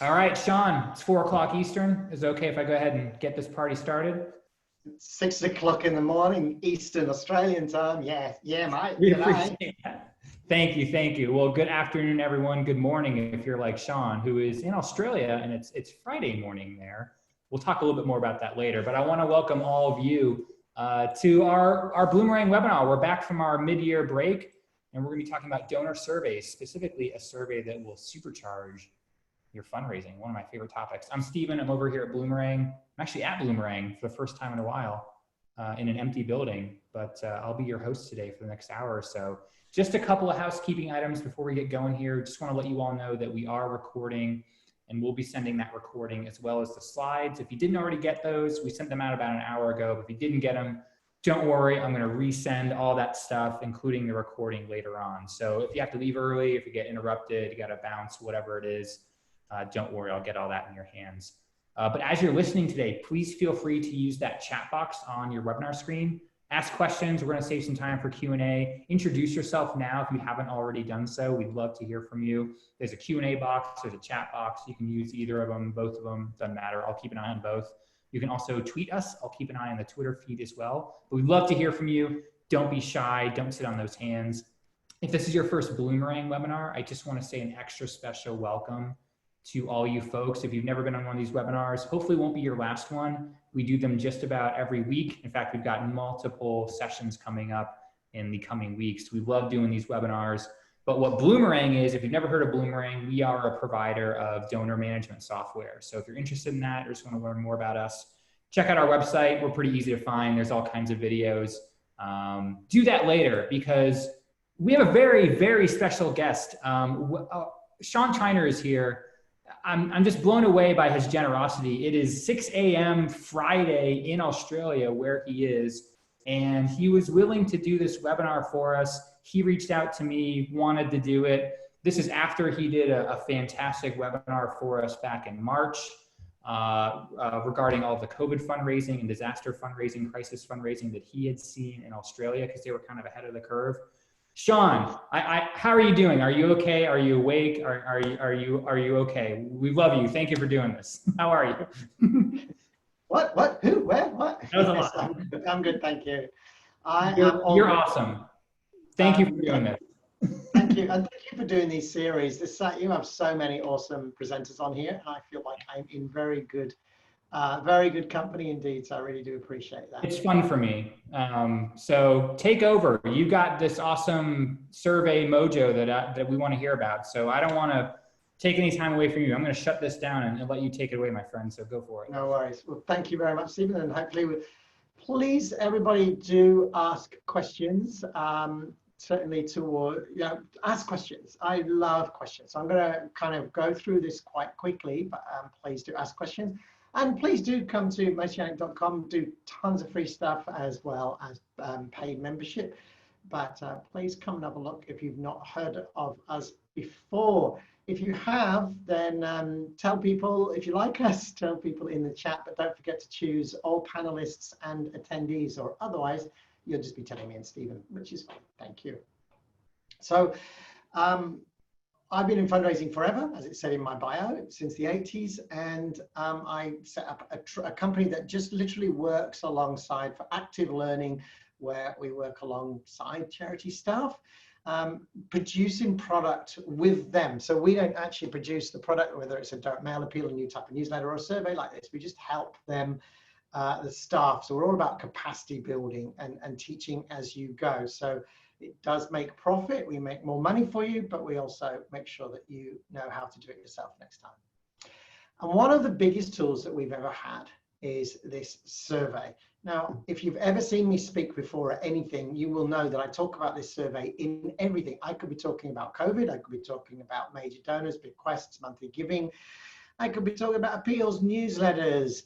All right, Sean, it's 4 o'clock Eastern. Is it okay if I go ahead and get this party started? 6 o'clock in the morning, Eastern Australian time. Yeah, yeah, mate. We G'day. appreciate that. Thank you, thank you. Well, good afternoon, everyone. Good morning if you're like Sean, who is in Australia, and it's Friday morning there. We'll talk a little bit more about that later, but I want to welcome all of you to our Bloomerang webinar. We're back from our mid-year break, and we're going to be talking about donor surveys, specifically a survey that will supercharge your fundraising, one of my favorite topics. I'm Steven, I'm over here at Bloomerang. I'm actually at Bloomerang for the first time in a while in an empty building, but I'll be your host today for the next hour or so. Just a couple of housekeeping items before we get going here. Just want to let you all know that we are recording and we'll be sending that recording as well as the slides. If you didn't already get those, we sent them out about an hour ago, but if you didn't get them, don't worry, I'm gonna resend all that stuff, including the recording later on. So if you have to leave early, if you get interrupted, you gotta bounce, whatever it is, don't worry, I'll get all that in your hands. But as you're listening today, please feel free to use that chat box on your webinar screen. Ask questions, we're gonna save some time for Q&A. Introduce yourself now if you haven't already done so. We'd love to hear from you. There's a Q&A box, there's a chat box. You can use either of them, both of them, doesn't matter. I'll keep an eye on both. You can also tweet us. I'll keep an eye on the Twitter feed as well. But we'd love to hear from you. Don't be shy, don't sit on those hands. If this is your first Bloomerang webinar, I just wanna say an extra special welcome to all you folks. If you've never been on one of these webinars, hopefully it won't be your last one. We do them just about every week. In fact, we've got multiple sessions coming up in the coming weeks. We love doing these webinars. But what Bloomerang is, if you've never heard of Bloomerang, we are a provider of donor management software. So if you're interested in that or just want to learn more about us, check out our website. We're pretty easy to find. There's all kinds of videos. Do that later because we have a very, very special guest. Sean Triner is here. I'm just blown away by his generosity. It is 6 a.m. Friday in Australia where he is, and he was willing to do this webinar for us. He reached out to me, wanted to do it. This is after he did a fantastic webinar for us back in March regarding all of the COVID fundraising and disaster fundraising, crisis fundraising that he had seen in Australia because they were kind of ahead of the curve. Sean, how are you doing? Are you okay? Are you awake? Are you okay? We love you. Thank you for doing this. How are you? What? Who? Where? What? That was a Yes, lot. I'm good, thank you. You're awesome. Thank you for doing this. Thank you, and thank you for doing these series. You have so many awesome presenters on here, and I feel like I'm in very good company indeed. So I really do appreciate that. It's fun for me. So take over. You got this awesome survey mojo that we want to hear about. So I don't want to take any time away from you. I'm going to shut this down and let you take it away, my friend. So go for it. No worries. Well, thank you very much, Stephen, and hopefully, please everybody do ask questions. Certainly ask questions. I love questions. So I'm going to kind of go through this quite quickly, but please do ask questions. And please do come to mosaic.com, do tons of free stuff as well as paid membership. But please come and have a look if you've not heard of us before. If you have, then tell people, if you like us, tell people in the chat, but don't forget to choose all panelists and attendees, or otherwise you'll just be telling me and Stephen, which is fine. Thank you. So I've been in fundraising forever, as it said in my bio, since the 80s, and I set up a company that just literally works alongside for active learning, where we work alongside charity staff, producing product with them. So we don't actually produce the product, whether it's a direct mail appeal, a new type of newsletter, or a survey like this. We just help them, the staff. So we're all about capacity building and teaching as you go. So it does make profit. We make more money for you, but we also make sure that you know how to do it yourself next time. And one of the biggest tools that we've ever had is this survey. Now, if you've ever seen me speak before at anything, you will know that I talk about this survey in everything. I could be talking about COVID. I could be talking about major donors, bequests, monthly giving. I could be talking about appeals, newsletters,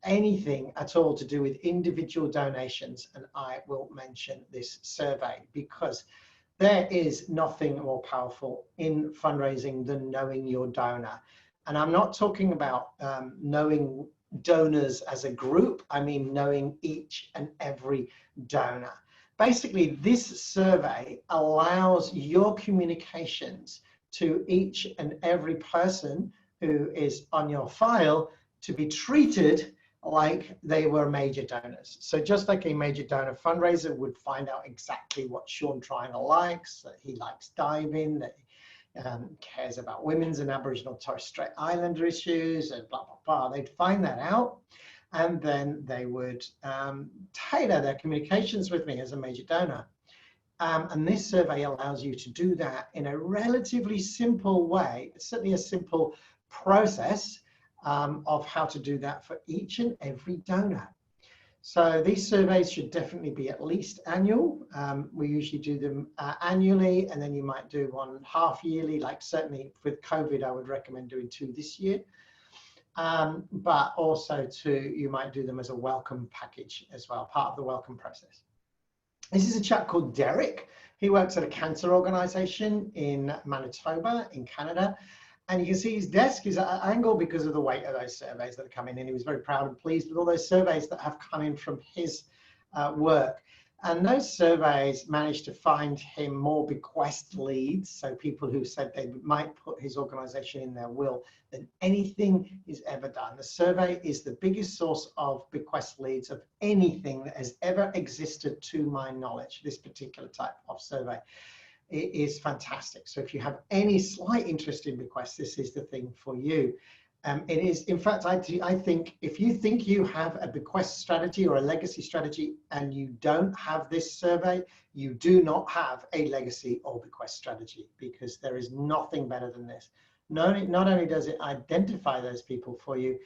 anything at all to do with individual donations. And I will mention this survey because there is nothing more powerful in fundraising than knowing your donor. And I'm not talking about knowing donors as a group. I mean, knowing each and every donor. Basically, this survey allows your communications to each and every person who is on your file to be treated like they were major donors. So just like a major donor fundraiser would find out exactly what Sean Triner likes, that he likes diving, that he cares about women's and Aboriginal Torres Strait Islander issues, and blah, blah, blah. They'd find that out, and then they would tailor their communications with me as a major donor. And this survey allows you to do that in a relatively simple way. It's certainly a simple process of how to do that for each and every donor. So these surveys should definitely be at least annual. We usually do them annually, and then you might do one half yearly, like certainly with COVID, I would recommend doing 2 this year. But also you might do them as a welcome package as well, part of the welcome process. This is a chap called Derek. He works at a cancer organization in Manitoba in Canada. And you can see his desk is at an angle because of the weight of those surveys that are coming in. He was very proud and pleased with all those surveys that have come in from his work. And those surveys managed to find him more bequest leads, so people who said they might put his organization in their will, than anything he's ever done. The survey is the biggest source of bequest leads of anything that has ever existed to my knowledge, this particular type of survey. It is fantastic. So if you have any slight interest in bequests, this is the thing for you. It is, in fact, I think if you think you have a bequest strategy or a legacy strategy and you don't have this survey, you do not have a legacy or bequest strategy, because there is nothing better than this. Not only does it identify those people for you,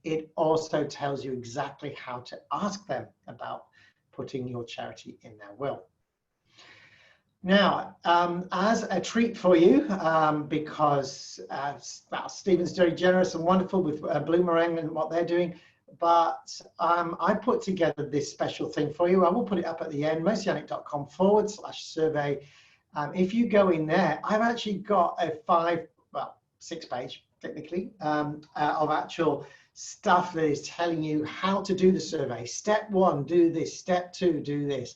it also tells you exactly how to ask them about putting your charity in their will. Now, as a treat for you, because Stephen's very generous and wonderful with Bloomerang and what they're doing, but I put together this special thing for you. I will put it up at the end, mercyanic.com/survey. If you go in there, I've actually got a 6-page, technically, of actual stuff that is telling you how to do the survey. Step 1, do this. Step 2, do this.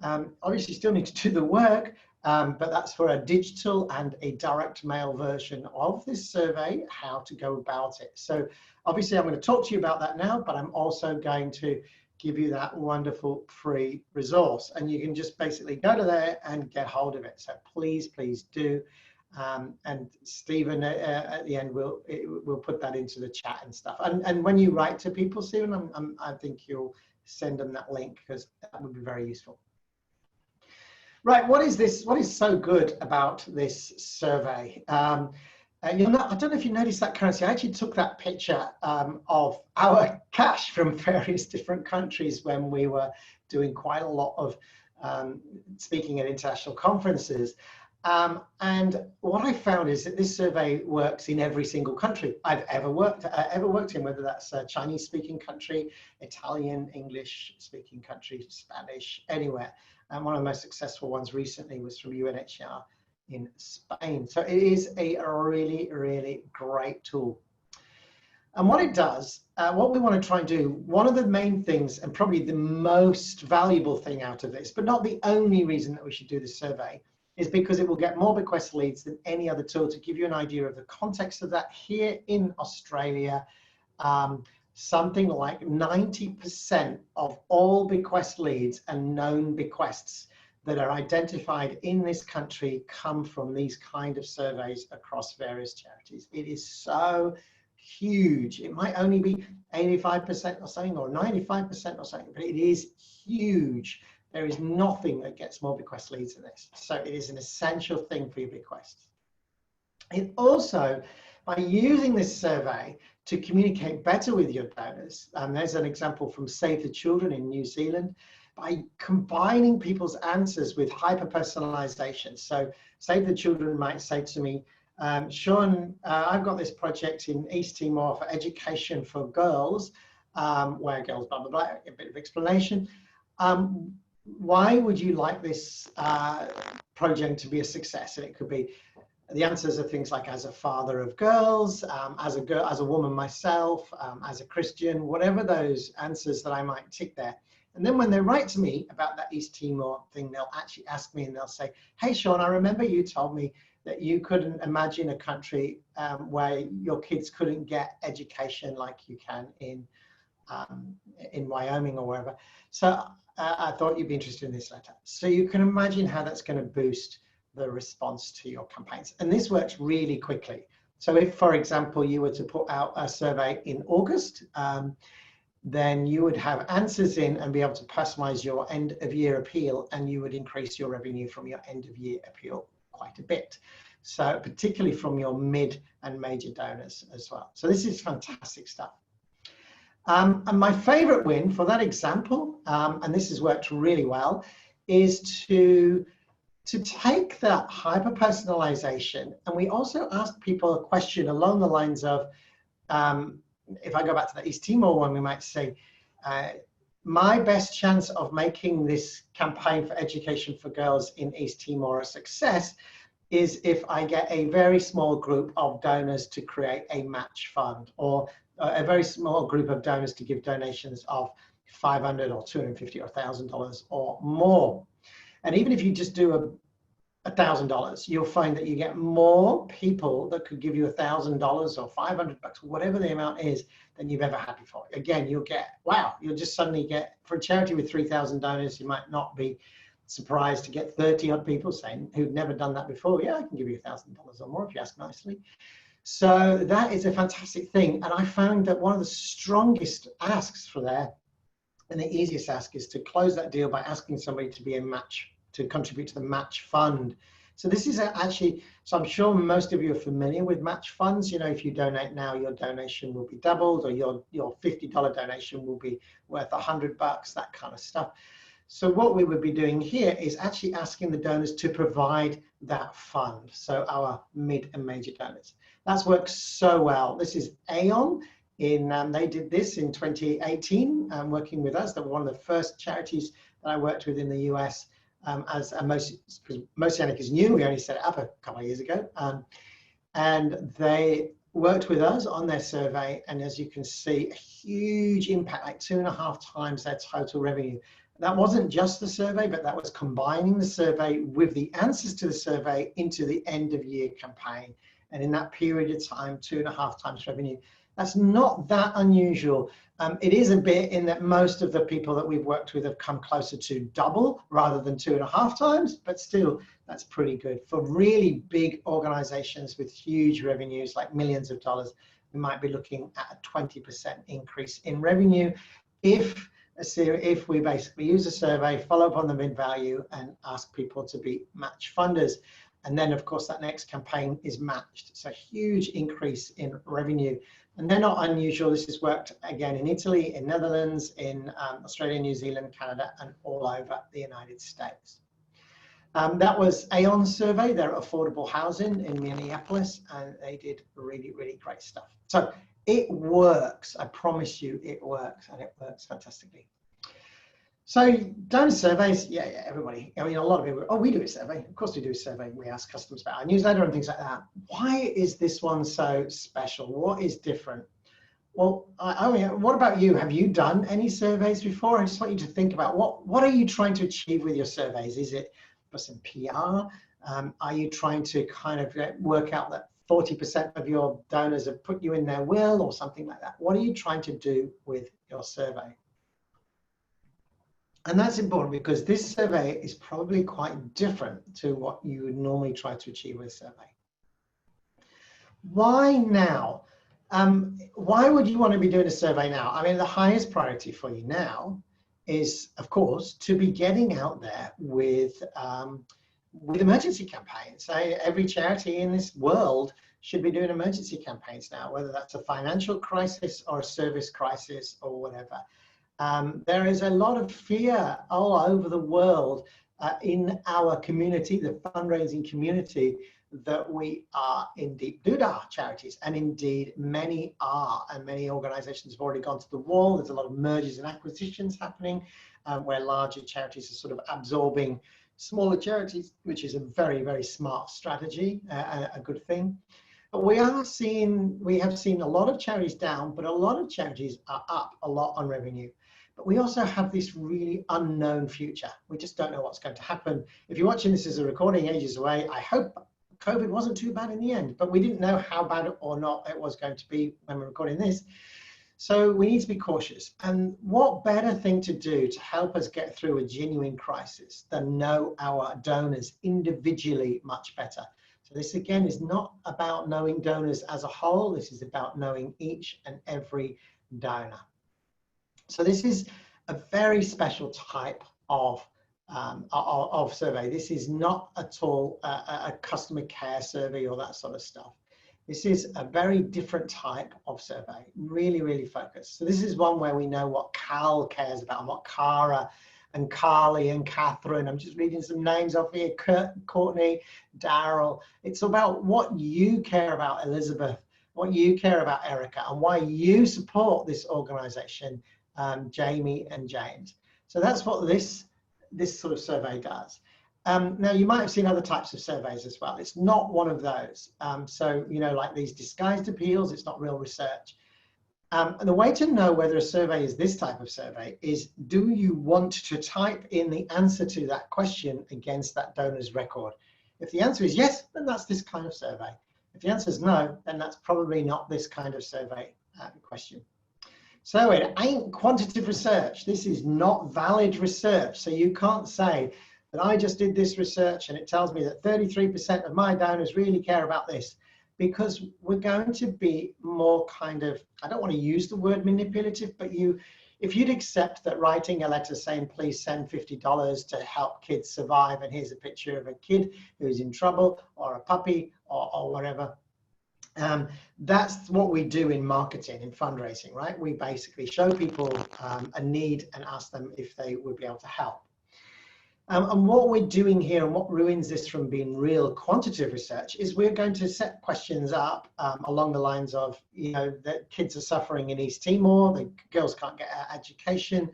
Obviously, you still need to do the work, but that's for a digital and a direct mail version of this survey, how to go about it. So obviously, I'm going to talk to you about that now, but I'm also going to give you that wonderful free resource. And you can just basically go to there and get hold of it. So please, please do. And Stephen at the end we'll put that into the chat and stuff. And when you write to people, Stephen, I think you'll send them that link, because that would be very useful. Right, what is this? What is so good about this survey? I don't know if you noticed that currency. I actually took that picture of our cash from various different countries when we were doing quite a lot of speaking at international conferences. And what I found is that this survey works in every single country I've ever worked in, whether that's a Chinese-speaking country, Italian, English-speaking country, Spanish, anywhere. And one of the most successful ones recently was from UNHCR in Spain. So it is a really, really great tool. And what it does, what we want to try and do, one of the main things, and probably the most valuable thing out of this, but not the only reason that we should do this survey, is because it will get more bequest leads than any other tool. To give you an idea of the context of that, here in Australia, something like 90% of all bequest leads and known bequests that are identified in this country come from these kind of surveys across various charities. It is so huge. It might only be 85% or something, or 95% or something, but it is huge. There is nothing that gets more bequest leads than this. So it is an essential thing for your bequests. It also, by using this survey to communicate better with your donors, and there's an example from Save the Children in New Zealand, by combining people's answers with hyper-personalization. So Save the Children might say to me, Sean, I've got this project in East Timor for education for girls, where girls, blah, blah, blah, a bit of explanation. Why would you like this project to be a success? And it could be, the answers are things like, as a father of girls, as a woman myself, as a Christian, whatever those answers that I might tick there. And then when they write to me about that East Timor thing, they'll actually ask me and they'll say, hey, Sean, I remember you told me that you couldn't imagine a country where your kids couldn't get education like you can in Wyoming or wherever. So I thought you'd be interested in this letter. So you can imagine how that's going to boost the response to your campaigns. And this works really quickly. So if, for example, you were to put out a survey in August, then you would have answers in and be able to personalize your end of year appeal, and you would increase your revenue from your end of year appeal quite a bit. So particularly from your mid and major donors as well. So this is fantastic stuff. And my favorite win for that example, and this has worked really well, is to take that hyper-personalization, and we also ask people a question along the lines of, if I go back to the East Timor one, we might say, my best chance of making this campaign for education for girls in East Timor a success is if I get a very small group of donors to create a match fund, or a very small group of donors to give donations of $500 or $250 or $1,000 or more. And even if you just do $1,000, you'll find that you get more people that could give you $1,000 or $500, whatever the amount is, than you've ever had before. Again, you'll get, wow, you'll just suddenly get, for a charity with 3,000 donors, you might not be surprised to get 30 odd people saying, who've never done that before, yeah, I can give you $1,000 or more if you ask nicely. So that is a fantastic thing. And I found that one of the strongest asks for there, and the easiest ask, is to close that deal by asking somebody to be a match, to contribute to the match fund. So this is actually, so I'm sure most of you are familiar with match funds. You know, if you donate now, your donation will be doubled, or your $50 donation will be worth $100, that kind of stuff. So what we would be doing here is actually asking the donors to provide that fund. So our mid and major donors. That's worked so well. This is Aon. They did this in 2018, working with us. They were one of the first charities that I worked with in the US. As Mosianic is new, we only set it up a couple of years ago. And they worked with us on their survey. And as you can see, a huge impact, like 2.5 times their total revenue. That wasn't just the survey, but that was combining the survey with the answers to the survey into the end of year campaign. And in that period of time, 2.5 times revenue. That's not that unusual. It is a bit in that most of the people that we've worked with have come closer to double rather than 2.5 times, but still, that's pretty good. For really big organizations with huge revenues, like millions of dollars, we might be looking at a 20% increase in revenue if we basically use a survey, follow up on the mid-value, and ask people to be match funders. And then, of course, that next campaign is matched. It's a huge increase in revenue. And they're not unusual. This has worked, again, in Italy, in Netherlands, in Australia, New Zealand, Canada, and all over the United States. That was Aon's survey. They're affordable housing in Minneapolis, and they did really, really great stuff. So it works. I promise you it works, and it works fantastically. So donor surveys, yeah, everybody. I mean, a lot of people, oh, we do a survey. Of course we do a survey. We ask customers about our newsletter and things like that. Why is this one so special? What is different? Well, I mean, what about you? Have you done any surveys before? I just want you to think about what are you trying to achieve with your surveys? Is it for some PR? Are you trying to kind of work out that 40% of your donors have put you in their will or something like that? What are you trying to do with your survey? And that's important because this survey is probably quite different to what you would normally try to achieve with a survey. Why now? Why would you want to be doing a survey now? I mean, the highest priority for you now is, of course, to be getting out there with emergency campaigns. So every charity in this world should be doing emergency campaigns now, whether that's a financial crisis or a service crisis or whatever. There is a lot of fear all over the world in our community, the fundraising community, that we are in deep doodah charities, and indeed many are, and many organizations have already gone to the wall. There's a lot of mergers and acquisitions happening where larger charities are sort of absorbing smaller charities, which is a very, very smart strategy, a good thing. But we have seen a lot of charities down, but a lot of charities are up a lot on revenue. But we also have this really unknown future. We just don't know what's going to happen. If you're watching this as a recording ages away, I hope COVID wasn't too bad in the end, but we didn't know how bad or not it was going to be when we're recording this. So we need to be cautious. And what better thing to do to help us get through a genuine crisis than know our donors individually much better? So this again is not about knowing donors as a whole. This is about knowing each and every donor. So this is a very special type of survey. This is not at all a customer care survey or that sort of stuff. This is a very different type of survey, really, really focused. So this is one where we know what Cal cares about and what Cara and Carly and Catherine. I'm just reading some names off here. Kurt, Courtney, Daryl. It's about what you care about, Elizabeth, what you care about, Erica, and why you support this organization, Jamie and James. So that's what this sort of survey does. Now, you might have seen other types of surveys as well. It's not one of those. So, you know, like these disguised appeals, it's not real research. And the way to know whether a survey is this type of survey is, do you want to type in the answer to that question against that donor's record? If the answer is yes, then that's this kind of survey. If the answer is no, then that's probably not this kind of survey question. So it ain't quantitative research. This is not valid research. So you can't say that I just did this research and it tells me that 33% of my donors really care about this, because we're going to be more kind of, I don't want to use the word manipulative, but if you'd accept that writing a letter saying, please send $50 to help kids survive, and here's a picture of a kid who's in trouble or a puppy or whatever, that's what we do in marketing, in fundraising, right? We basically show people a need and ask them if they would be able to help. And what we're doing here, and what ruins this from being real quantitative research, is we're going to set questions up along the lines of, you know, that kids are suffering in East Timor, the girls can't get education.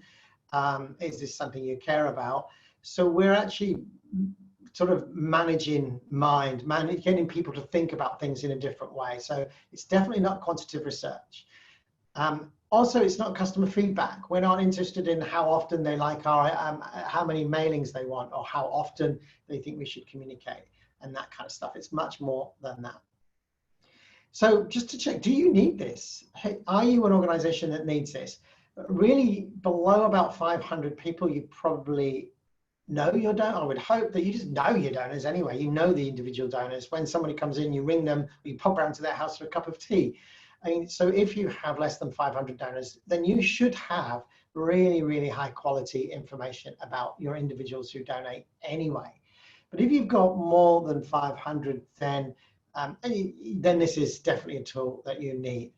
Is this something you care about? So we're actually sort of managing getting people to think about things in a different way. So it's definitely not quantitative research. Also, it's not customer feedback. We're not interested in how often they like our, how many mailings they want, or how often they think we should communicate, and that kind of stuff. It's much more than that. So just to check, do you need this? Hey, are you an organization that needs this? Really, below about 500 people, you probably know your donor. I would hope that you just know your donors anyway. You know the individual donors. When somebody comes in, you ring them, or you pop around to their house for a cup of tea. I mean, so if you have less than 500 donors, then you should have really, really high quality information about your individuals who donate anyway. But if you've got more than 500, then this is definitely a tool that you need.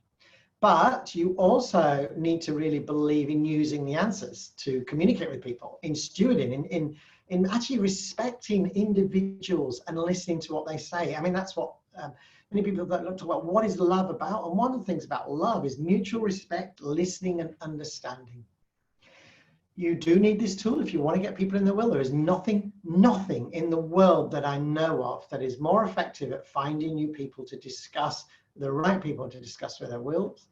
But you also need to really believe in using the answers to communicate with people, in stewarding, in actually respecting individuals and listening to what they say. I mean, that's what many people that talk about what is love about. And one of the things about love is mutual respect, listening, and understanding. You do need this tool if you want to get people in the will. There is nothing in the world that I know of that is more effective at finding new people to discuss, the right people to discuss with their wills.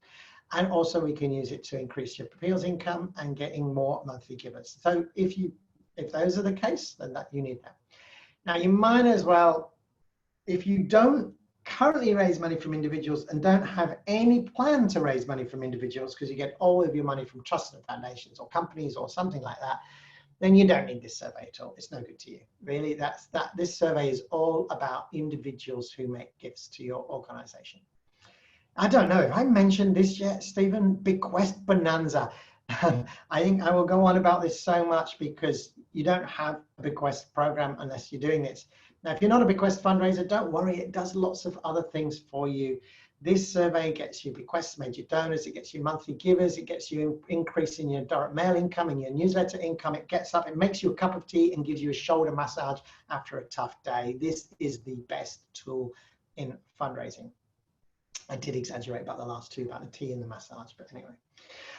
And also we can use it to increase your appeals income and getting more monthly givers. So if those are the case, then you need that. Now you might as well, if you don't currently raise money from individuals and don't have any plan to raise money from individuals, because you get all of your money from trusts and foundations or companies or something like that, then you don't need this survey at all. It's no good to you. Really, this survey is all about individuals who make gifts to your organization. I don't know if I mentioned this yet, Stephen. Bequest Bonanza. I think I will go on about this so much, because you don't have a bequest program unless you're doing this. Now, if you're not a bequest fundraiser, don't worry, it does lots of other things for you. This survey gets you bequests made your donors, it gets you monthly givers, it gets you increase in your direct mail income and your newsletter income. It makes you a cup of tea and gives you a shoulder massage after a tough day. This is the best tool in fundraising. I did exaggerate about the last two, about the tea and the massage, but anyway.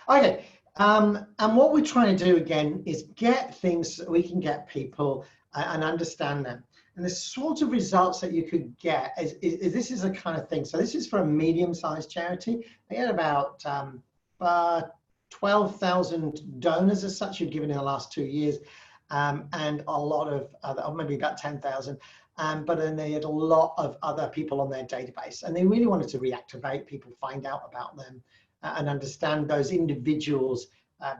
Okay, and what we're trying to do again is get things so that we can get people and understand them. And the sort of results that you could get is this is a kind of thing. So this is for a medium-sized charity. They had about 12,000 donors as such who've given in the last 2 years, and a lot of other, or maybe about 10,000. But then they had a lot of other people on their database, and they really wanted to reactivate people, find out about them, and understand those individuals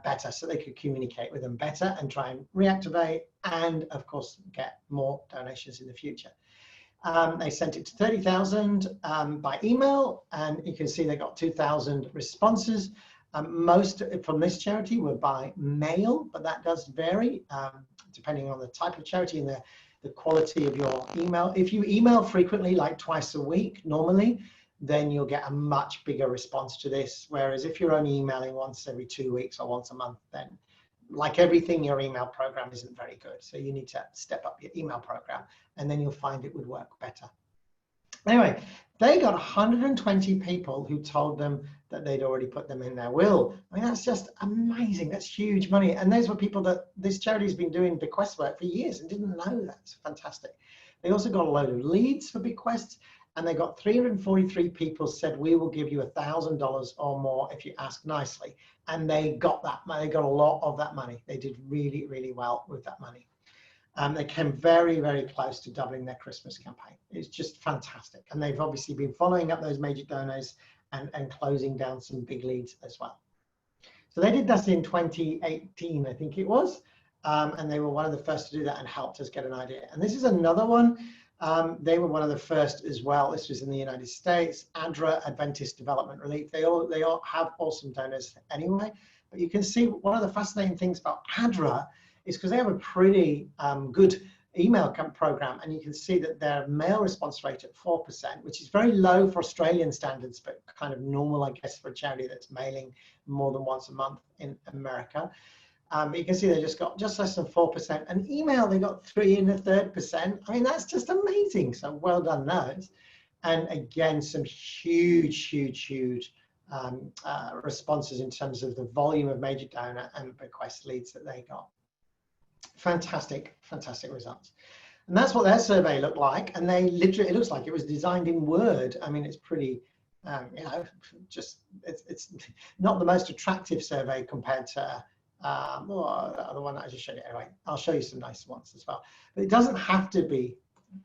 better, so they could communicate with them better and try and reactivate, and of course get more donations in the future. They sent it to 30,000 by email, and you can see they got 2,000 responses. Most from this charity were by mail, but that does vary depending on the type of charity and the quality of your email. If you email frequently, like twice a week normally, then you'll get a much bigger response to this. Whereas if you're only emailing once every 2 weeks or once a month, then like everything, your email program isn't very good. So you need to step up your email program, and then you'll find it would work better. Anyway, they got 120 people who told them that they'd already put them in their will. I mean, that's just amazing. That's huge money. And those were people that this charity's been doing bequest work for years and didn't know that. It's fantastic. They also got a load of leads for bequests, and they got 343 people said, we will give you $1,000 or more if you ask nicely. And they got that money. They got a lot of that money. They did really, really well with that money. They came very, very close to doubling their Christmas campaign. It's just fantastic. And they've obviously been following up those major donors and closing down some big leads as well. So they did that in 2018, I think it was. And they were one of the first to do that and helped us get an idea. And this is another one. They were one of the first as well. This was in the United States, ADRA, Adventist Development Relief. They all have awesome donors anyway. But you can see one of the fascinating things about ADRA is because they have a pretty good email program, and you can see that their mail response rate at 4%, which is very low for Australian standards, but kind of normal, I guess, for a charity that's mailing more than once a month in America. You can see they just got just less than 4%, and email they got 3 1/3%. I mean, that's just amazing. So well done those. And again, some huge responses in terms of the volume of major donor and bequest leads that they got. Fantastic results. And that's what their survey looked like. And they literally, it looks like it was designed in Word. I mean, it's pretty, you know, just it's not the most attractive survey compared to the other one that I just showed you. Anyway, I'll show you some nice ones as well. But it doesn't have to be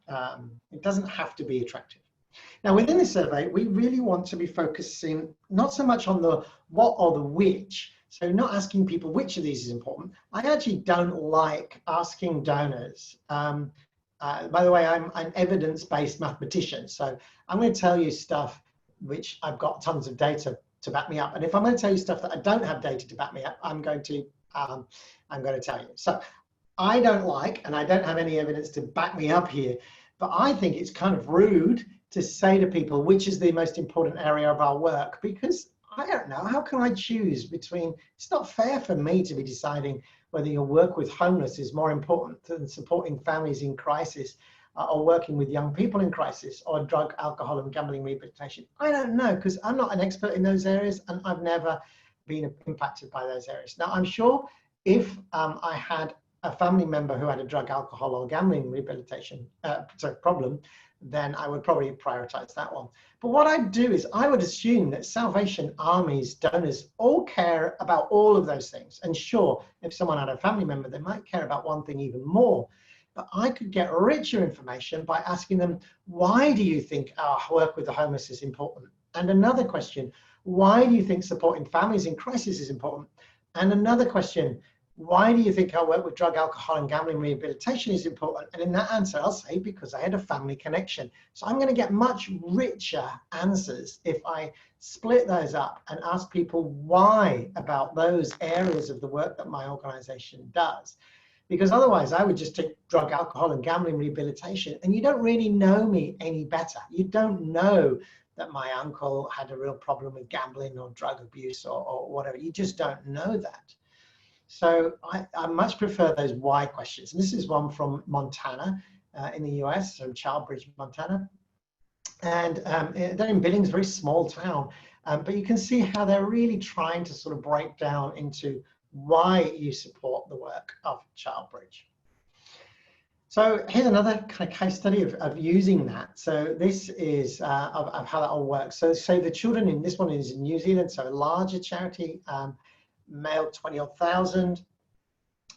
attractive. Now, within this survey, we really want to be focusing not so much on the what or the which. So not asking people which of these is important. I actually don't like asking donors. By the way, I'm an evidence-based mathematician. So I'm going to tell you stuff which I've got tons of data to back me up. And if I'm going to tell you stuff that I don't have data to back me up, I'm going to tell you. So I don't like, and I don't have any evidence to back me up here, but I think it's kind of rude to say to people which is the most important area of our work, because I don't know, how can I choose between, it's not fair for me to be deciding whether your work with homeless is more important than supporting families in crisis, or working with young people in crisis, or drug, alcohol and gambling rehabilitation. I don't know, because I'm not an expert in those areas and I've never been impacted by those areas. Now, I'm sure if I had a family member who had a drug, alcohol or gambling rehabilitation problem, then I would probably prioritize that one. But what I'd do is I would assume that Salvation Army's donors all care about all of those things. And sure, if someone had a family member, they might care about one thing even more. But I could get richer information by asking them, why do you think our work with the homeless is important? And another question, why do you think supporting families in crisis is important? And another question, why do you think our work with drug, alcohol, and gambling rehabilitation is important? And in that answer, I'll say, because I had a family connection. So I'm going to get much richer answers if I split those up and ask people why about those areas of the work that my organization does. Because otherwise, I would just take drug, alcohol, and gambling rehabilitation, and you don't really know me any better. You don't know that my uncle had a real problem with gambling or drug abuse or whatever. You just don't know that. So I much prefer those why questions. And this is one from Montana in the US, so Childbridge, Montana. And they're in Billings, very small town. But you can see how they're really trying to sort of break down into why you support the work of Childbridge. So here's another kind of case study of using that. So this is of how that all works. So the children in this one is in New Zealand, so a larger charity. mailed 20,000.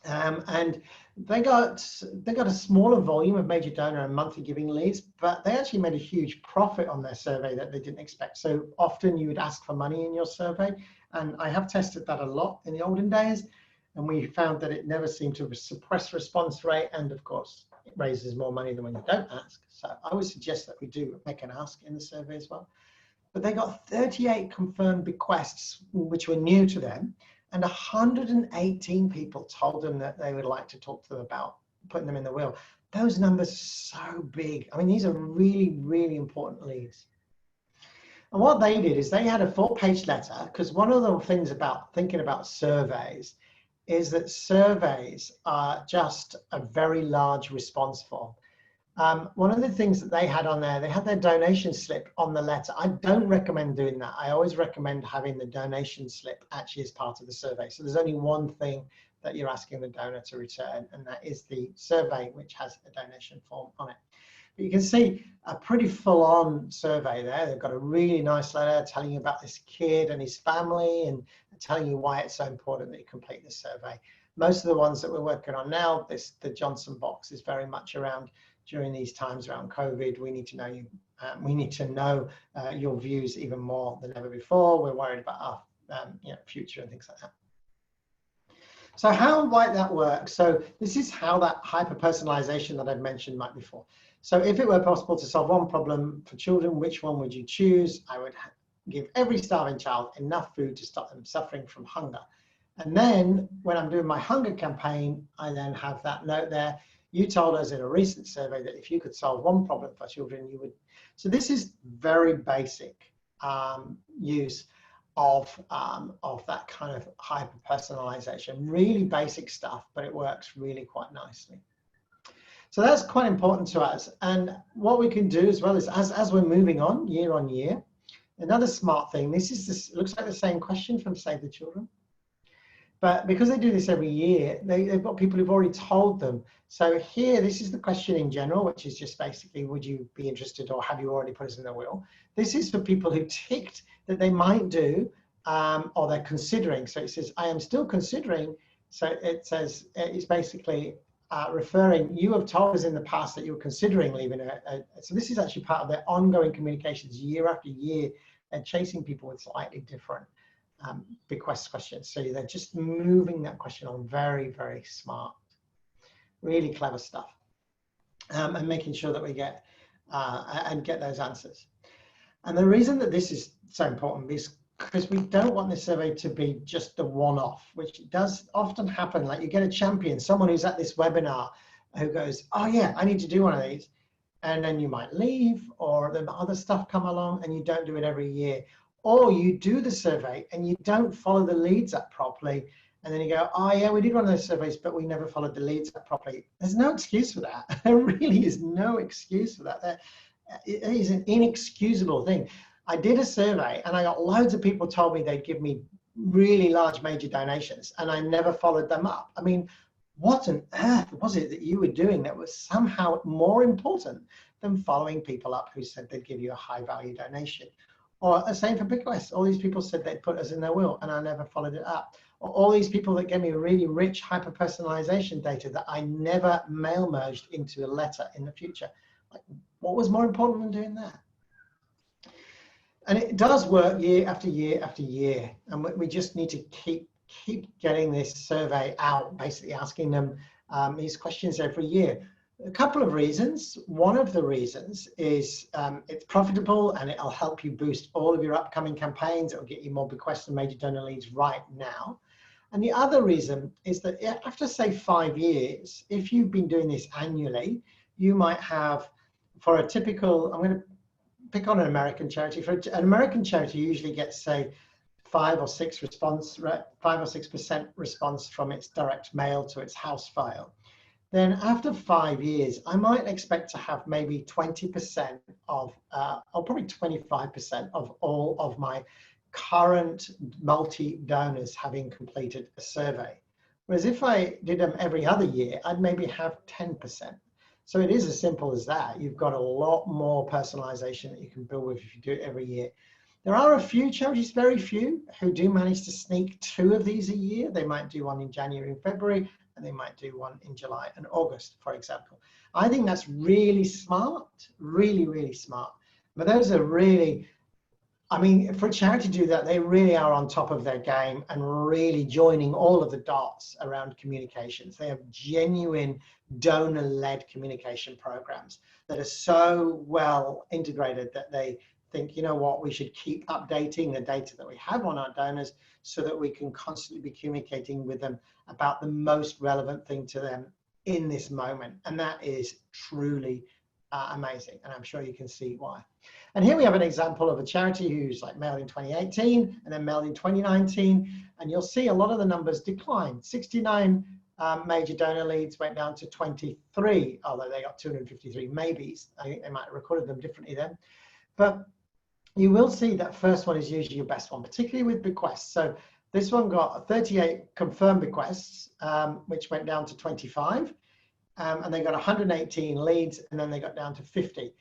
And they got a smaller volume of major donor and monthly giving leads, but they actually made a huge profit on their survey that they didn't expect. So often you would ask for money in your survey, and I have tested that a lot in the olden days, and we found that it never seemed to suppress response rate, and of course it raises more money than when you don't ask. So I would suggest that we do make an ask in the survey as well. But they got 38 confirmed bequests which were new to them, and 118 people told them that they would like to talk to them about putting them in the will. Those numbers are so big. I mean, these are really, really important leads. And what they did is they had a 4-page letter, because one of the things about thinking about surveys is that surveys are just a very large response form. One of the things that they had on there, they had their donation slip on the letter. I don't recommend doing that. I always recommend having the donation slip actually as part of the survey. So there's only one thing that you're asking the donor to return, and that is the survey, which has a donation form on it. But you can see a pretty full-on survey there. They've got a really nice letter telling you about this kid and his family, and telling you why it's so important that you complete the survey. Most of the ones that we're working on now, the Johnson box is very much around during these times around COVID. We need to know you. We need to know your views even more than ever before. We're worried about our future and things like that. So how might that work? So this is how that hyper-personalization that I've mentioned might before. So if it were possible to solve one problem for children, which one would you choose? I would give every starving child enough food to stop them suffering from hunger. And then when I'm doing my hunger campaign, I then have that note there. You told us in a recent survey that if you could solve one problem for children, you would. So this is very basic use of that kind of hyper-personalization. Really basic stuff, but it works really quite nicely. So that's quite important to us. And what we can do as well is, as we're moving on year, another smart thing, it looks like the same question from Save the Children. But because they do this every year, they've got people who've already told them. So here, this is the question in general, which is just basically, would you be interested, or have you already put us in the will? This is for people who ticked that they might do, or they're considering. So it says, I am still considering. So it says, it's basically referring, you have told us in the past that you were considering leaving. So this is actually part of their ongoing communications year after year, and chasing people with slightly different bequest questions. So they're just moving that question on. Very, very smart, really clever stuff, and making sure that we get those answers. And the reason that this is so important is because we don't want this survey to be just a one-off, which does often happen. Like you get a champion, someone who's at this webinar who goes, oh yeah, I need to do one of these. And then you might leave, or the other stuff come along and you don't do it every year. Or you do the survey and you don't follow the leads up properly. And then you go, oh yeah, we did one of those surveys, but we never followed the leads up properly. There's no excuse for that. There really is no excuse for that. It is an inexcusable thing. I did a survey and I got loads of people told me they'd give me really large major donations, and I never followed them up. I mean, what on earth was it that you were doing that was somehow more important than following people up who said they'd give you a high value donation? Or the same for bequests. All these people said they'd put us in their will and I never followed it up. Or all these people that gave me really rich hyper-personalization data that I never mail merged into a letter in the future. Like, what was more important than doing that? And it does work year after year after year. And we just need to keep getting this survey out, basically asking them these questions every year. A couple of reasons. One of the reasons is it's profitable and it'll help you boost all of your upcoming campaigns. It'll get you more bequests and major donor leads right now. And the other reason is that after, say, 5 years, if you've been doing this annually, you might have, for a typical, I'm going to pick on an American charity. For an American charity, usually gets, say, 5 or 6% response from its direct mail to its house file. Then after 5 years, I might expect to have maybe 20% of, or probably 25% of all of my current multi-donors having completed a survey. Whereas if I did them every other year, I'd maybe have 10%. So it is as simple as that. You've got a lot more personalization that you can build with if you do it every year. There are a few charities, very few, who do manage to sneak 2 of these a year. They might do one in January and February, and they might do one in July and August, for example. I think that's really smart, really, really smart. But those are really, I mean, for a charity to do that, they really are on top of their game and really joining all of the dots around communications. They have genuine donor-led communication programs that are so well integrated that they think, you know what, we should keep updating the data that we have on our donors so that we can constantly be communicating with them about the most relevant thing to them in this moment. And that is truly amazing. And I'm sure you can see why. And here we have an example of a charity who's like mailed in 2018 and then mailed in 2019. And you'll see a lot of the numbers decline. 69 major donor leads went down to 23, although they got 253 maybes. I think they might have recorded them differently then. But you will see that first one is usually your best one, particularly with bequests. So this one got 38 confirmed bequests, which went down to 25. And they got 118 leads, and then they got down to 50.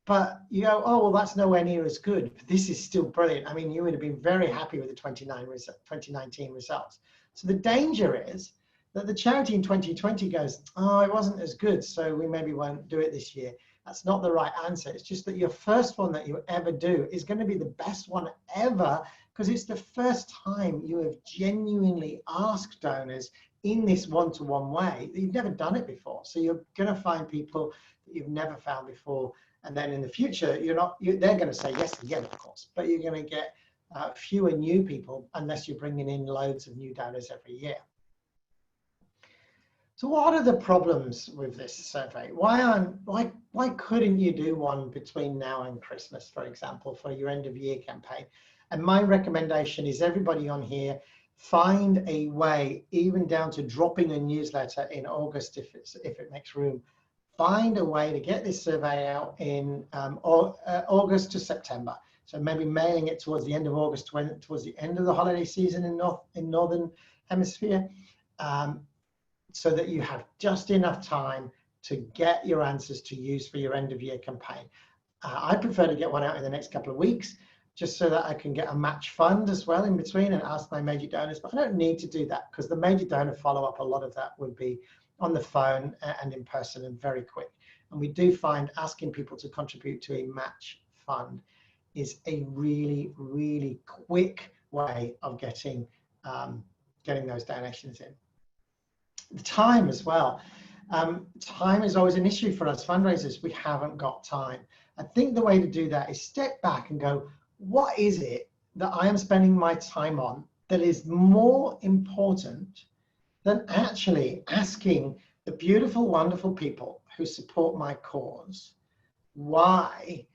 But you go, oh, well, that's nowhere near as good. But this is still brilliant. I mean, you would have been very happy with the 2019 results. So the danger is that the charity in 2020 goes, oh, it wasn't as good, so we maybe won't do it this year. That's not the right answer. It's just that your first one that you ever do is going to be the best one ever, because it's the first time you have genuinely asked donors in this one-to-one way. You've never done it before. So you're going to find people that you've never found before. And then in the future, they're going to say yes again, of course, but you're going to get fewer new people unless you're bringing in loads of new donors every year. So what are the problems with this survey? Why couldn't you do one between now and Christmas, for example, for your end of year campaign? And my recommendation is everybody on here, find a way, even down to dropping a newsletter in August if it makes room. Find a way to get this survey out in August to September. So maybe mailing it towards the end of August, towards the end of the holiday season in Northern Hemisphere, so that you have just enough time to get your answers to use for your end of year campaign. I prefer to get one out in the next couple of weeks, just so that I can get a match fund as well in between and ask my major donors. But I don't need to do that, because the major donor follow-up, a lot of that would be on the phone and in person and very quick. And we do find asking people to contribute to a match fund is a really, really quick way of getting those donations in. The time as well. Time is always an issue for us fundraisers. We haven't got time. I think the way to do that is step back and go, what is it that I am spending my time on that is more important than actually asking the beautiful, wonderful people who support my cause why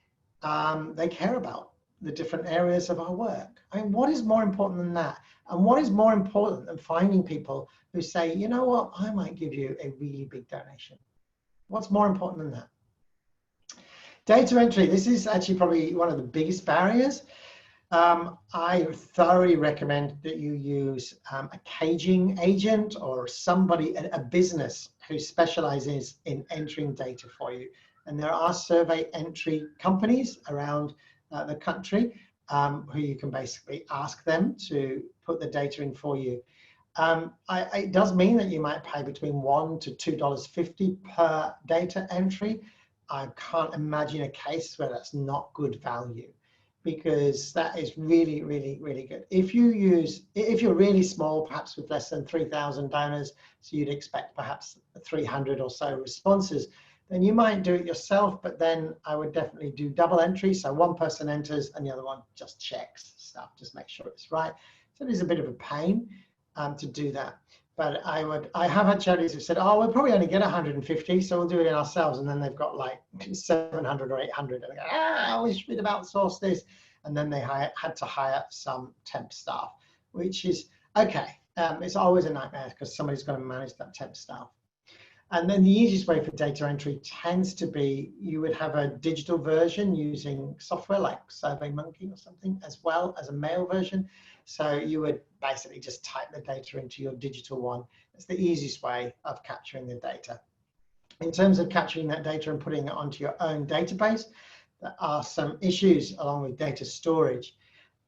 they care about the different areas of our work? I mean, what is more important than that? And what is more important than finding people who say, you know what, I might give you a really big donation? What's more important than that? Data entry, this is actually probably one of the biggest barriers. I thoroughly recommend that you use a caging agent or somebody, a business who specializes in entering data for you. And there are survey entry companies around the country who you can basically ask them to put the data in for you. It does mean that you might pay between $1 to $2.50 per data entry. I can't imagine a case where that's not good value, because that is really, really, really good. If you're really small, perhaps with less than 3,000 donors, so you'd expect perhaps 300 or so responses, then you might do it yourself, but then I would definitely do double entry. So one person enters and the other one just checks stuff, just make sure it's right. So it is a bit of a pain to do that. But I have had charities who said, oh, we'll probably only get 150, so we'll do it in ourselves. And then they've got like 700 or 800. And they go, I wish we'd have outsourced this. And then they had to hire some temp staff, which is okay. It's always a nightmare because somebody's got to manage that temp staff. And then the easiest way for data entry tends to be you would have a digital version using software like SurveyMonkey or something, as well as a mail version. So you would basically just type the data into your digital one. It's the easiest way of capturing the data. In terms of capturing that data and putting it onto your own database, there are some issues along with data storage.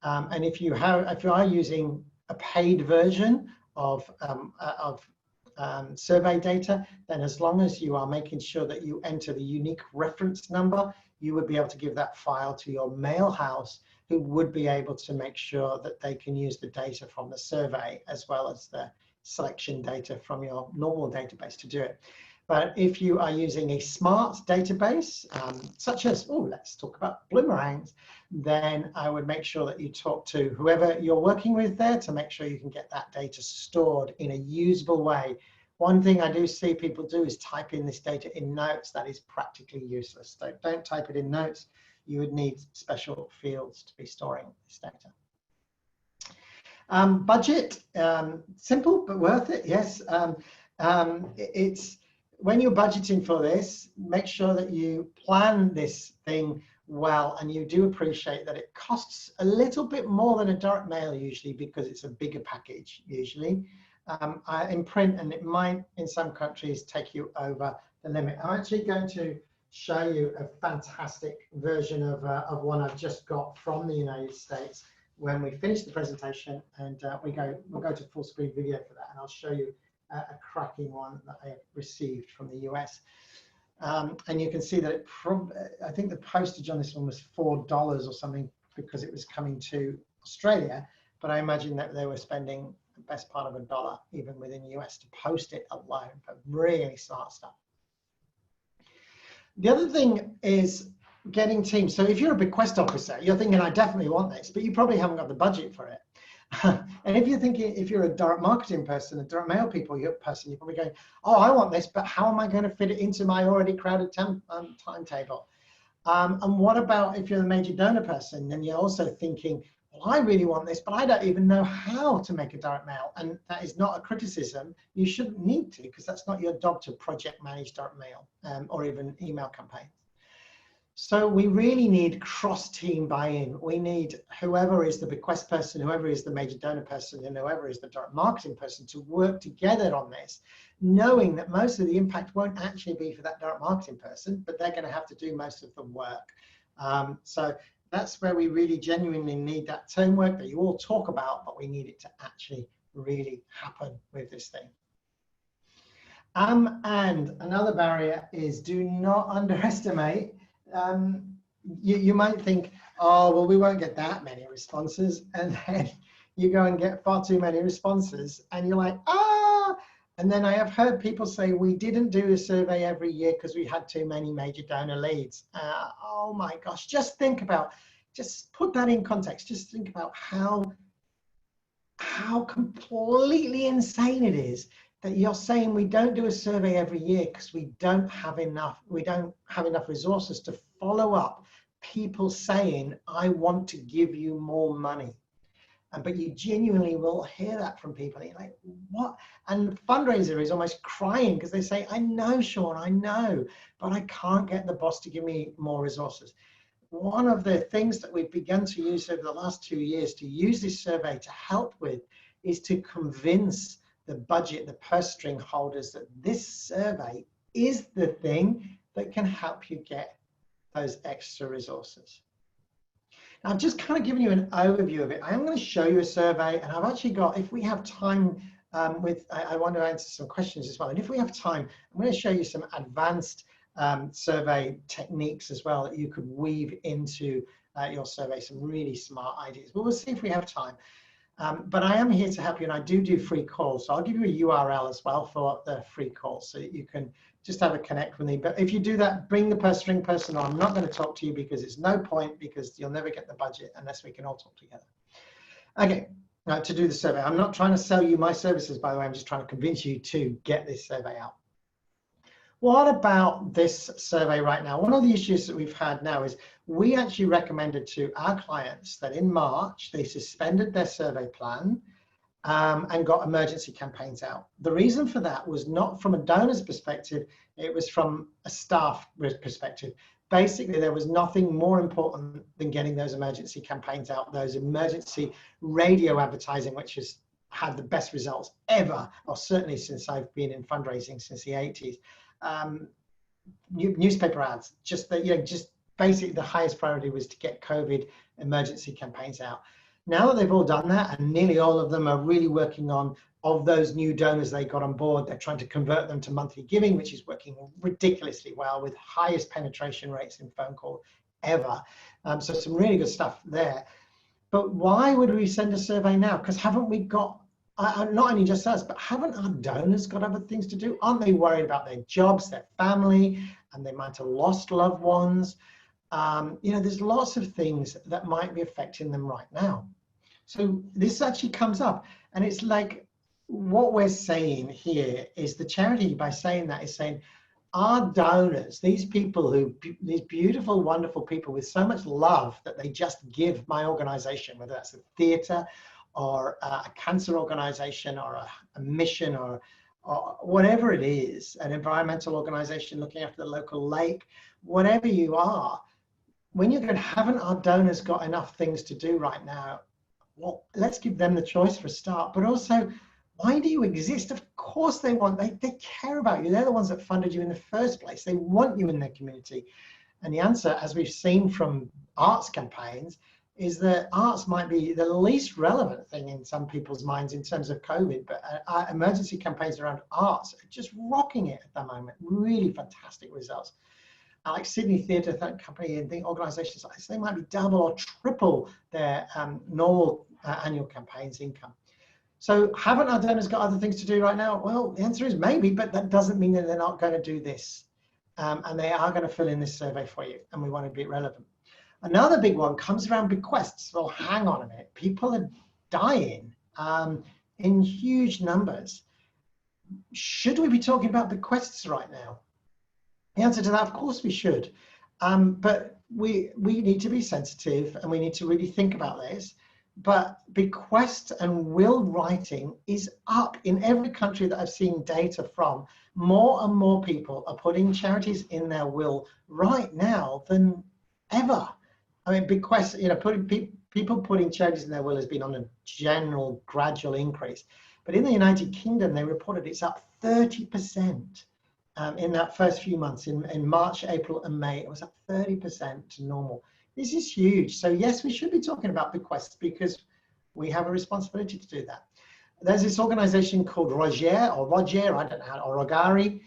And if you are using a paid version of survey data, then as long as you are making sure that you enter the unique reference number, you would be able to give that file to your mail house, who would be able to make sure that they can use the data from the survey as well as the selection data from your normal database to do it. But if you are using a smart database, such as, let's talk about bloomerangs, then I would make sure that you talk to whoever you're working with there to make sure you can get that data stored in a usable way. One thing I do see people do is type in this data in notes. That is practically useless. So don't type it in notes. You would need special fields to be storing this data. Budget, simple but worth it, yes. It's when you're budgeting for this, make sure that you plan this thing well, and you do appreciate that it costs a little bit more than a direct mail usually, because it's a bigger package usually in print, and it might in some countries take you over the limit. I'm actually going to show you a fantastic version of one I've just got from the United States when we finish the presentation, and we'll go to full screen video for that, and I'll show you a cracking one that I received from the US. And you can see that I think the postage on this one was $4 or something, because it was coming to Australia, but I imagine that they were spending the best part of $1 even within the US to post it alone. But really smart stuff. The other thing is getting teams. So if you're a bequest officer, you're thinking, I definitely want this, but you probably haven't got the budget for it. And if you're thinking, if you're a direct marketing person, a direct mail you're probably going, oh, I want this, but how am I going to fit it into my already crowded timetable? And what about if you're a major donor person, then you're also thinking, well, I really want this, but I don't even know how to make a direct mail. And that is not a criticism. You shouldn't need to, because that's not your job to project manage direct mail or even email campaigns. So we really need cross-team buy-in. We need whoever is the bequest person, whoever is the major donor person, and whoever is the direct marketing person to work together on this, knowing that most of the impact won't actually be for that direct marketing person, but they're going to have to do most of the work. So that's where we really genuinely need that teamwork that you all talk about, but we need it to actually really happen with this thing. And another barrier is, do not underestimate. You might think, oh, well, we won't get that many responses, and then you go and get far too many responses, and you're like, ah. And then I have heard people say, we didn't do a survey every year because we had too many major donor leads. Oh my gosh, just put that in context. Just think about how completely insane it is that you're saying we don't do a survey every year because we don't have enough resources to follow up people saying, I want to give you more money. But you genuinely will hear that from people. And you're like, what? And the fundraiser is almost crying because they say, I know, Sean, I know, but I can't get the boss to give me more resources. One of the things that we've begun to use over the last 2 years to use this survey to help with is to convince the budget, the purse string holders, that this survey is the thing that can help you get those extra resources. Now, I've just kind of given you an overview of it. I am going to show you a survey, and I've actually got, if we have time, I want to answer some questions as well. And if we have time, I'm going to show you some advanced survey techniques as well that you could weave into your survey, some really smart ideas. But we'll see if we have time. But I am here to help you, and I do free calls. So I'll give you a URL as well for the free calls so that you can just have a connect with me. But if you do that, bring the purse string person on. I'm not going to talk to you because it's no point, because you'll never get the budget unless we can all talk together. Okay, now to do the survey. I'm not trying to sell you my services, by the way. I'm just trying to convince you to get this survey out. What about this survey right now? One of the issues that we've had now is we actually recommended to our clients that in March, they suspended their survey plan and got emergency campaigns out. The reason for that was not from a donor's perspective, it was from a staff perspective. Basically, there was nothing more important than getting those emergency campaigns out, those emergency radio advertising, which has had the best results ever, or certainly since I've been in fundraising since the 80s. Newspaper ads, just basically the highest priority was to get COVID emergency campaigns out. Now that they've all done that, and nearly all of them are really working on, of those new donors they got on board, they're trying to convert them to monthly giving, which is working ridiculously well with highest penetration rates in phone call ever. So some really good stuff there. But why would we send a survey now? Because haven't we got, not only just us, but haven't our donors got other things to do? Aren't they worried about their jobs, their family, and they might have lost loved ones? You know, there's lots of things that might be affecting them right now. So this actually comes up, and it's like what we're saying here is the charity, by saying that, is saying our donors, these people who, these beautiful, wonderful people with so much love that they just give my organization, whether that's a theater or a cancer organization or a mission or whatever it is, an environmental organization looking after the local lake, whatever you are, when you're going, haven't our donors got enough things to do right now? Well, let's give them the choice for a start, but also, why do you exist? Of course they want, they care about you. They're the ones that funded you in the first place. They want you in their community. And the answer, as we've seen from arts campaigns, is that arts might be the least relevant thing in some people's minds in terms of COVID, but emergency campaigns around arts are just rocking it at the moment. Really fantastic results. Like Sydney Theatre Company and the organisations like this, they might be double or triple their normal annual campaigns income. So haven't our donors got other things to do right now? Well, the answer is maybe, but that doesn't mean that they're not going to do this. And they are going to fill in this survey for you, and we want to be relevant. Another big one comes around bequests. Well, hang on a minute. People are dying in huge numbers. Should we be talking about bequests right now? The answer to that, of course we should. But we need to be sensitive, and we need to really think about this. But bequest and will writing is up in every country that I've seen data from. More and more people are putting charities in their will right now than ever. I mean, bequests, you know, people putting charities in their will has been on a general gradual increase. But in the United Kingdom, they reported it's up 30% in that first few months. In March, April, and May, it was up 30% to normal. This is huge. So yes, we should be talking about bequests because we have a responsibility to do that. There's this organization called Roger, I don't know how, or Rogari,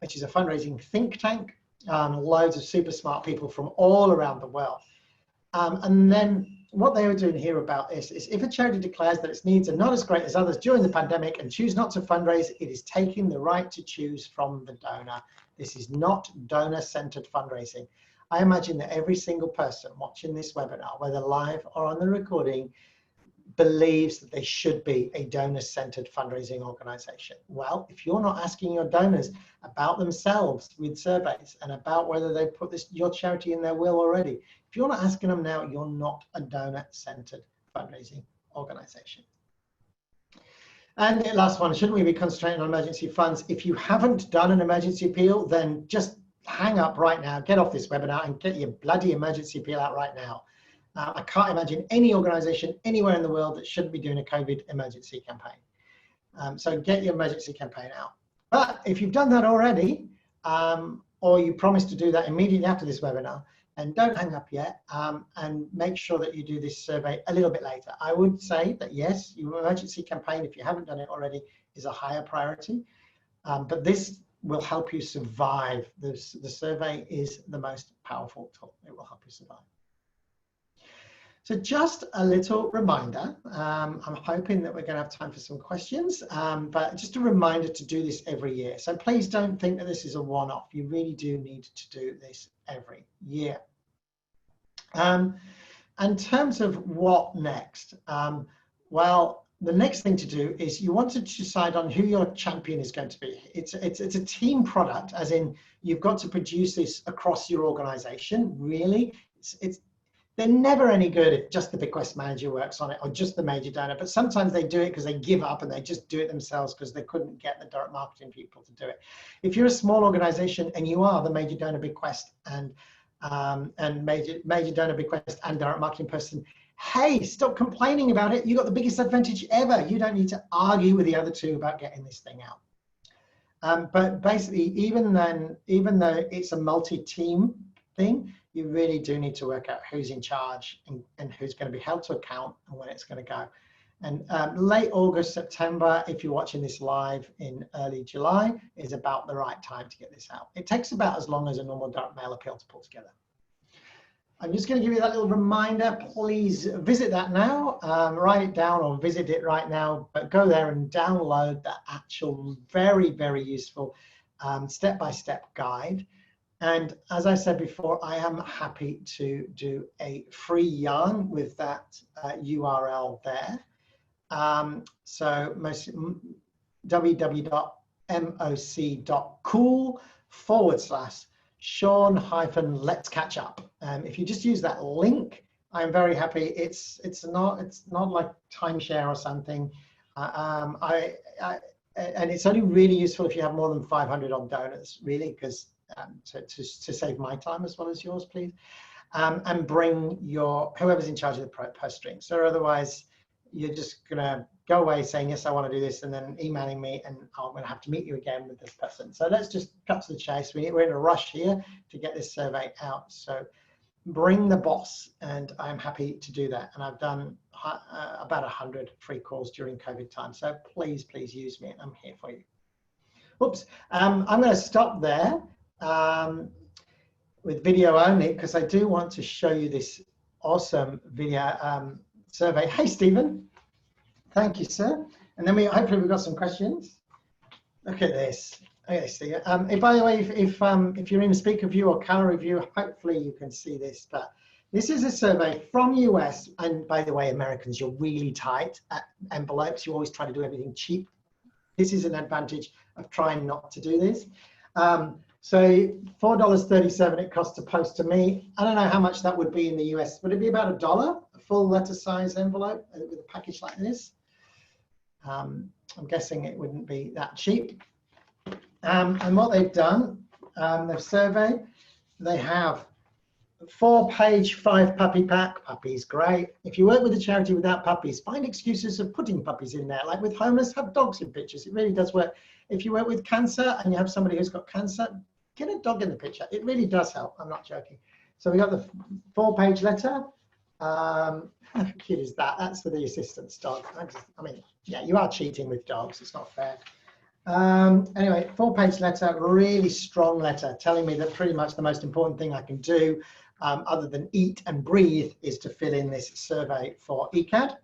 which is a fundraising think tank. Loads of super smart people from all around the world. And then what they were doing here about this is, if a charity declares that its needs are not as great as others during the pandemic and choose not to fundraise, it is taking the right to choose from the donor. This is not donor-centered fundraising. I imagine that every single person watching this webinar, whether live or on the recording, believes that they should be a donor-centered fundraising organization. Well, if you're not asking your donors about themselves with surveys and about whether they put your charity in their will already, if you're not asking them now, you're not a donor-centered fundraising organization. And the last one, shouldn't we be concentrating on emergency funds? If you haven't done an emergency appeal, then just hang up right now, get off this webinar and get your bloody emergency appeal out right now. I can't imagine any organization anywhere in the world that shouldn't be doing a COVID emergency campaign. So get your emergency campaign out. But if you've done that already, or you promise to do that immediately after this webinar, and don't hang up yet, and make sure that you do this survey a little bit later. I would say that yes, your emergency campaign, if you haven't done it already, is a higher priority, but this will help you survive. The survey is the most powerful tool. It will help you survive. So just a little reminder, I'm hoping that we're going to have time for some questions, but just a reminder to do this every year. So please don't think that this is a one-off. You really do need to do this every year. In terms of what next, well, the next thing to do is you want to decide on who your champion is going to be. It's a team product, as in you've got to produce this across your organization, really. They're never any good if just the bequest manager works on it or just the major donor, but sometimes they do it because they give up and they just do it themselves because they couldn't get the direct marketing people to do it. If you're a small organization and you are the major donor bequest and major donor bequest and direct marketing person, hey, stop complaining about it. You got the biggest advantage ever. You don't need to argue with the other two about getting this thing out. But basically, even though it's a multi-team thing, you really do need to work out who's in charge and who's going to be held to account and when it's going to go. And late August, September, if you're watching this live in early July, is about the right time to get this out. It takes about as long as a normal direct mail appeal to pull together. I'm just going to give you that little reminder. Please visit that now, write it down or visit it right now, but go there and download the actual very, very useful step-by-step guide. And as I said before, I am happy to do a free yarn with that URL there. So www.moc.cool/Sean-let's catch up. If you just use that link, I'm very happy. It's not like timeshare or something. And it's only really useful if you have more than 500 odd donors, really, because to save my time as well as yours, please. And bring whoever's in charge of the purse strings. So otherwise, you're just gonna go away saying, yes, I want to do this, and then emailing me, and I'm gonna have to meet you again with this person. So let's just cut to the chase. We're in a rush here to get this survey out. So bring the boss, and I'm happy to do that. And I've done about 100 free calls during COVID time. So please, please use me. I'm here for you. Oops, I'm gonna stop there with video only, because I do want to show you this awesome video survey. Hey, Stephen. Thank you, sir. And then hopefully we've got some questions. Look at this. Okay, Stephen. By the way, if you're in speaker view or camera view, hopefully you can see this. But this is a survey from US. And by the way, Americans, you're really tight at envelopes. You always try to do everything cheap. This is an advantage of trying not to do this. So $4.37 it costs to post to me. I don't know how much that would be in the US. Would it be about $1, a full letter size envelope with a package like this? I'm guessing it wouldn't be that cheap. And what they've done, they've surveyed, they have a 4-page 5-puppy pack. Puppies, great. If you work with a charity without puppies, find excuses of putting puppies in there. Like with homeless, have dogs in pictures. It really does work. If you work with cancer and you have somebody who's got cancer, get a dog in the picture. It really does help. I'm not joking. So we got the 4-page letter. How cute is that? That's for the assistant's dog. I mean, yeah, you are cheating with dogs. It's not fair. Anyway, 4-page letter, really strong letter, telling me that pretty much the most important thing I can do, other than eat and breathe, is to fill in this survey for ECAD.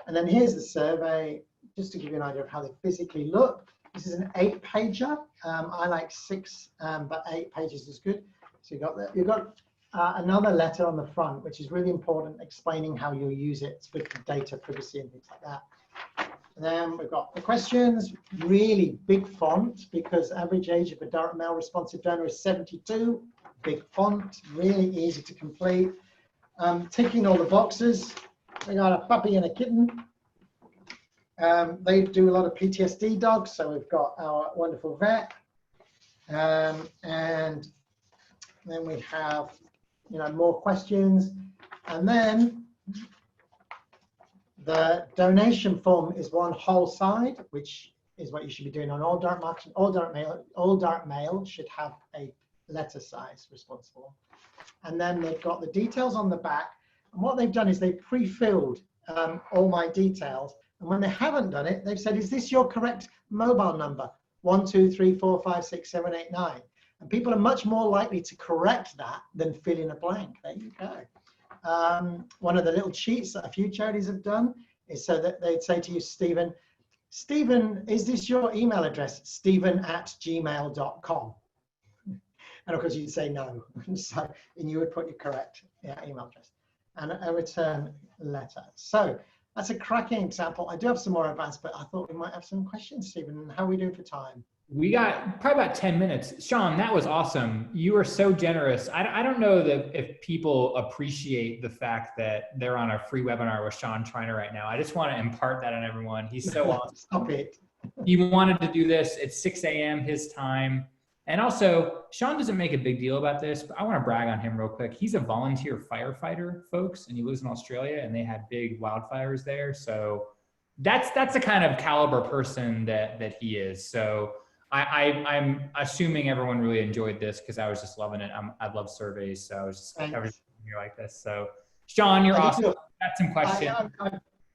And then here's the survey, just to give you an idea of how they physically look. This is an 8-pager. I like 6, but 8 pages is good. So you've got another letter on the front, which is really important, explaining how you'll use it with data privacy and things like that. And then we've got the questions, really big font, because average age of a direct mail responsive donor is 72. Big font, really easy to complete. Ticking all the boxes. We got a puppy and a kitten. They do a lot of PTSD dogs, so we've got our wonderful vet. And then we have, more questions. And then the donation form is one whole side, which is what you should be doing on all direct marketing. All direct mail should have a letter size response form. And then they've got the details on the back. And what they've done is they've pre-filled all my details. And when they haven't done it, they've said, is this your correct mobile number? 1, 2, 3, 4, 5, 6, 7, 8, 9. And people are much more likely to correct that than fill in a blank. There you go. One of the little cheats that a few charities have done is so that they'd say to you, Stephen, is this your email address? Stephen@gmail.com. And of course you'd say no. And you would put your correct email address and a return letter. So that's a cracking example. I do have some more advanced, but I thought we might have some questions, Stephen. How are we doing for time? We got probably about 10 minutes. Sean, that was awesome. You were so generous. I don't know that if people appreciate the fact that they're on a free webinar with Sean Triner right now. I just want to impart that on everyone. He's so awesome. Stop it. He wanted to do this at 6 a.m. his time. And also, Sean doesn't make a big deal about this, but I want to brag on him real quick. He's a volunteer firefighter, folks, and he lives in Australia, and they had big wildfires there. So that's the kind of caliber person that he is. So I'm assuming everyone really enjoyed this because I was just loving it. I love surveys, so I was just everything here like this. So, Sean, you're awesome. Got some questions.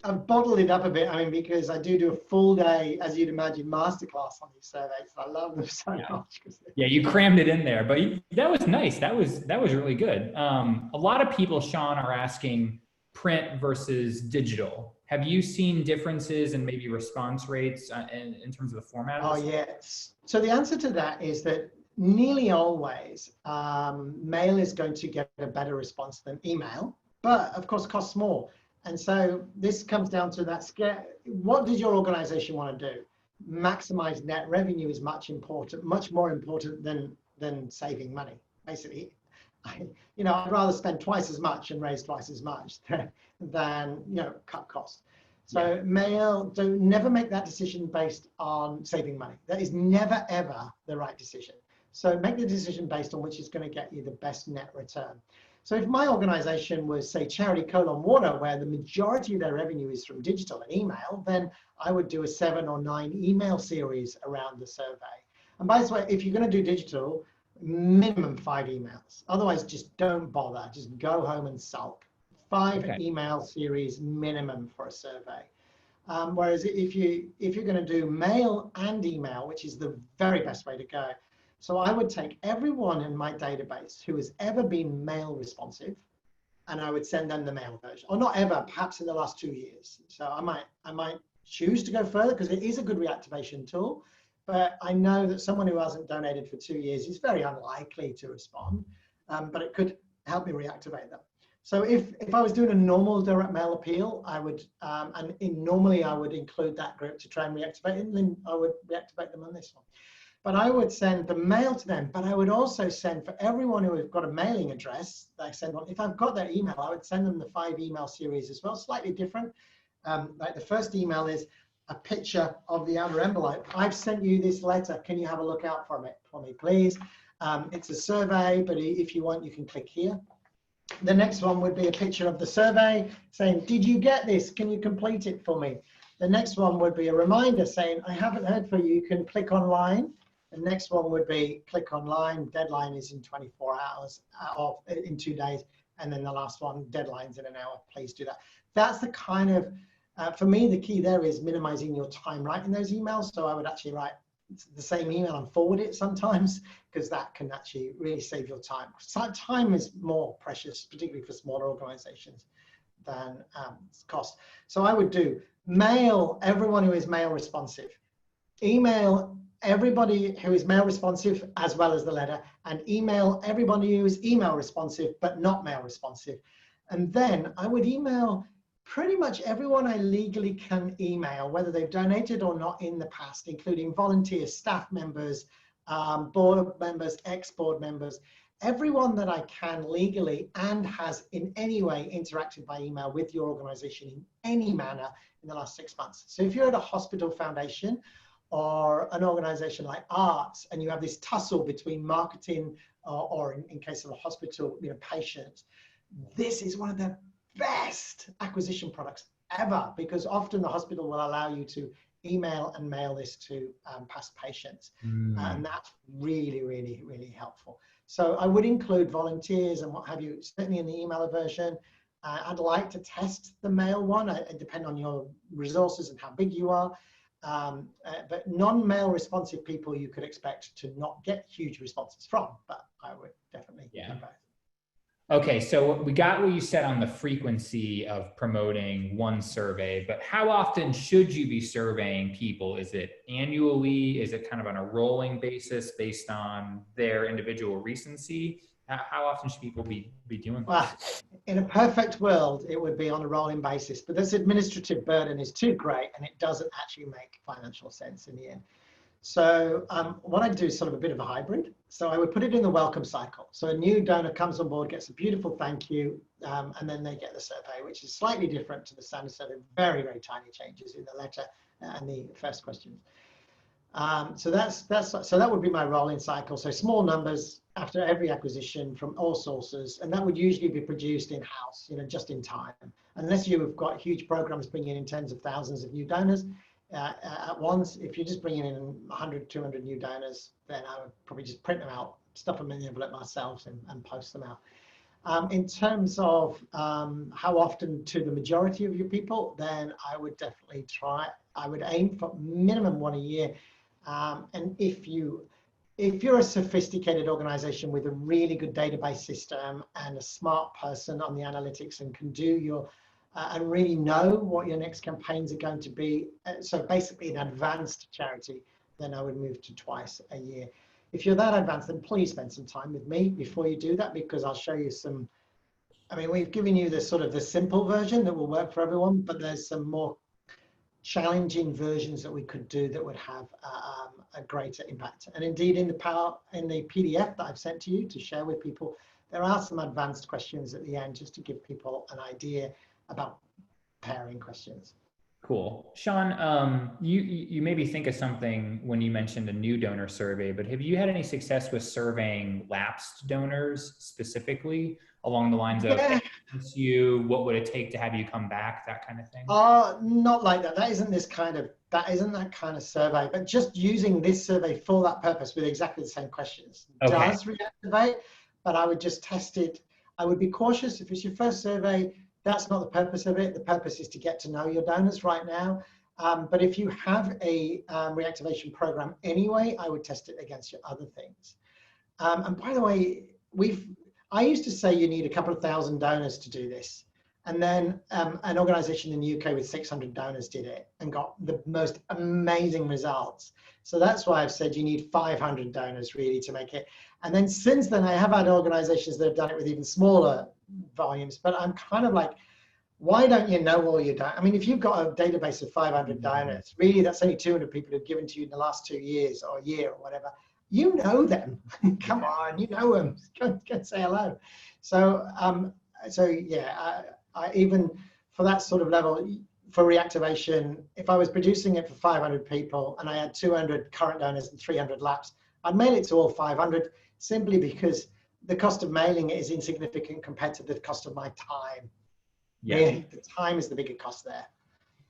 I've bottled it up a bit. I mean, because I do a full day, as you'd imagine, masterclass on these surveys. I love them so much. Yeah, you crammed it in there, but that was nice. That was really good. A lot of people, Sean, are asking print versus digital. Have you seen differences in maybe response rates in terms of the format? Oh, yes. So the answer to that is that nearly always mail is going to get a better response than email, but of course costs more. And so this comes down to that scale. What does your organization want to do? Maximize net revenue is much more important than saving money. Basically, I'd rather spend twice as much and raise twice as much than cut costs. So mail, never make that decision based on saving money. That is never ever the right decision. So make the decision based on which is going to get you the best net return. So if my organization was, say, Charity Water, where the majority of their revenue is from digital and email, then I would do a 7 or 9 email series around the survey. And by the way, if you're going to do digital, minimum 5 emails. Otherwise, just don't bother. Just go home and sulk. 5 email series minimum for a survey. Whereas if you're going to do mail and email, which is the very best way to go, so I would take everyone in my database who has ever been mail responsive, and I would send them the mail version, or not ever, perhaps in the last 2 years. So I might choose to go further because it is a good reactivation tool, but I know that someone who hasn't donated for 2 years is very unlikely to respond, but it could help me reactivate them. So if I was doing a normal direct mail appeal, I would, normally I would include that group to try and reactivate it, and then I would reactivate them on this one. But I would send the mail to them, but I would also send for everyone who has got a mailing address, I send on, if I've got their email, I would send them the 5 email series as well, slightly different. Like the first email is a picture of the outer envelope. I've sent you this letter. Can you have a look out for me, please? It's a survey, but if you want, you can click here. The next one would be a picture of the survey saying, did you get this? Can you complete it for me? The next one would be a reminder saying, I haven't heard from you. You can click online. The next one would be click online. Deadline is in 24 hours or in 2 days. And then the last one, deadline's in an hour. Please do that. That's the kind of, for me, the key there is minimizing your time writing those emails. So I would actually write the same email and forward it sometimes, because that can actually really save your time. Time is more precious, particularly for smaller organizations, than cost. So I would do mail everyone who is mail responsive, email everybody who is mail responsive as well as the letter, and email everybody who is email responsive but not mail responsive. And then I would email pretty much everyone I legally can email, whether they've donated or not in the past, including volunteers, staff members, board members, ex-board members, everyone that I can legally and has in any way interacted by email with your organization in any manner in the last 6 months. So if you're at a hospital foundation or an organization like ARTS, and you have this tussle between marketing or in case of a hospital, patients, this is one of the best acquisition products ever, because often the hospital will allow you to email and mail this to past patients. And that's really, really, really helpful. So I would include volunteers and what have you, certainly in the email version. I'd like to test the mail one. It depends on your resources and how big you are. But non-mail responsive people you could expect to not get huge responses from, but I would definitely do both. Okay, so we got what you said on the frequency of promoting one survey, but how often should you be surveying people? Is it annually? Is it kind of on a rolling basis based on their individual recency? How often should people be doing that? Well, in a perfect world, it would be on a rolling basis, but this administrative burden is too great and it doesn't actually make financial sense in the end. So what I do is sort of a bit of a hybrid. So I would put it in the welcome cycle. So a new donor comes on board, gets a beautiful thank you, and then they get the survey, which is slightly different to the standard survey, very, very tiny changes in the letter and the first questions. So that would be my rolling cycle. So small numbers after every acquisition from all sources, and that would usually be produced in-house, just in time. Unless you've got huge programs bringing in tens of thousands of new donors, at once. If you're just bringing in 100, 200 new donors, then I would probably just print them out, stuff them in the envelope myself, and post them out. In terms of how often to the majority of your people, then I would definitely I would aim for minimum 1 a year. And if you're a sophisticated organization with a really good database system and a smart person on the analytics and can do your, and really know what your next campaigns are going to be, so basically an advanced charity, then I would move to twice a year. If you're that advanced, then please spend some time with me before you do that, because I'll show you some, I mean, we've given you the sort of the simple version that will work for everyone, but there's some more challenging versions that we could do that would have a greater impact. And indeed, in the PDF that I've sent to you to share with people, there are some advanced questions at the end just to give people an idea about pairing questions. Cool. Sean, you made me think of something when you mentioned a new donor survey, but have you had any success with surveying lapsed donors specifically along the lines of, what would it take to have you come back, that kind of thing? Not like that. That isn't that kind of survey, but just using this survey for that purpose with exactly the same questions does reactivate, but I would just test it. I would be cautious if it's your first survey. That's not the purpose of it. The purpose is to get to know your donors right now. But if you have a reactivation program anyway, I would test it against your other things. And by the way, I used to say you need a couple of thousand donors to do this. And then an organization in the UK with 600 donors did it and got the most amazing results. So that's why I've said you need 500 donors really to make it. And then since then, I have had organizations that have done it with even smaller volumes, but I'm kind of like, why don't you know all your donors? I mean, if you've got a database of 500 donors, really that's only 200 people who've given to you in the last 2 years or a year or whatever. You know them. Come on, you know them. Go say hello. So, yeah, I even for that sort of level, for reactivation, if I was producing it for 500 people and I had 200 current donors and 300 lapsed, I'd mail it to all 500 simply because the cost of mailing it is insignificant compared to the cost of my time. Yeah. Really, the time is the bigger cost there.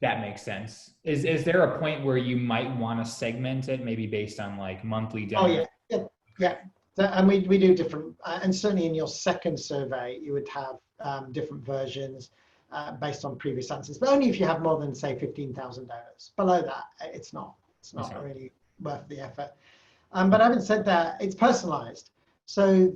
That makes sense. Is there a point where you might want to segment it, maybe based on like monthly donors? Oh yeah. So, and we do different, and certainly in your second survey, you would have different versions based on previous answers, but only if you have more than say 15,000 donors. Below that, it's not really worth the effort. But having said that, it's personalized. So